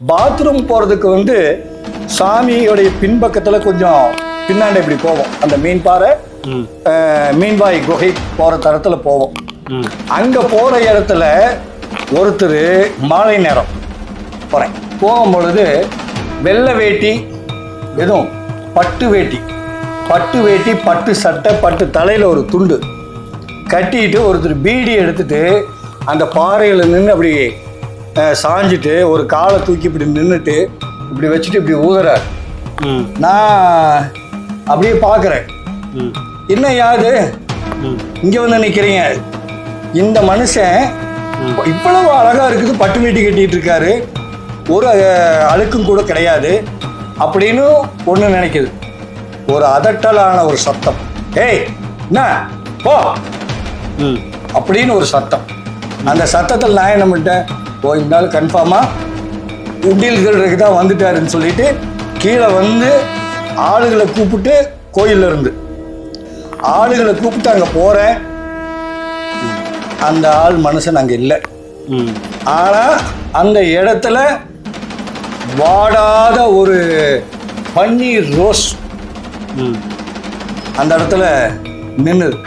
Bathroom போகிறதுக்கு சாமியோடைய பின்பக்கத்தில் கொஞ்சம் பின்னாண்ட இப்படி போவோம். அந்த மீன்பாறை மீன்பாய் குகை போகிற தரத்தில் போவோம். அங்கே போகிற இடத்துல ஒருத்தர் மாலை நேரம் போகிறேன். போகும்பொழுது வெள்ளை வேட்டி, எதுவும் பட்டு வேட்டி, பட்டு சட்டை, பட்டு தலையில் ஒரு துண்டு கட்டிட்டு ஒருத்தர் பீடி எடுத்துட்டு அந்த பாறையில் நின்று அப்படி சாஞ்சிட்டு ஒரு காலை தூக்கி இப்படி நின்றுட்டு இப்படி வச்சுட்டு இப்படி ஊதுறார். நான் அப்படியே பார்க்குறேன், என்ன யாது இங்கே நிற்கிறீங்க? இந்த மனுஷன் இவ்வளவு அழகாக இருக்குது, பட்டு வேட்டி கட்டிட்டு இருக்காரு, ஒரு அழுக்கும் கூட கிடையாது அப்படின்னு ஒன்று நினைக்குது. ஒரு அதட்டலான ஒரு சத்தம், ஏய் என்ன போ அப்படின்னு ஒரு சத்தம். அந்த சத்தத்தில் நான் என்ன பண்ணிட்டேன், ஓ இந்த நாள் கன்ஃபார்மாக உண்டியல்களுக்கு தான் வந்துட்டாருன்னு சொல்லிட்டு கீழே ஆளுகளை கூப்பிட்டு கோயிலில் இருந்து ஆளுகளை கூப்பிட்டு அங்கே போகிறேன். அந்த ஆள் மனுஷன் அங்கே இல்லை. ஆனால் அந்த இடத்துல வாடாத ஒரு பன்னீர் ரோஸ் அந்த இடத்துல நின்னுது.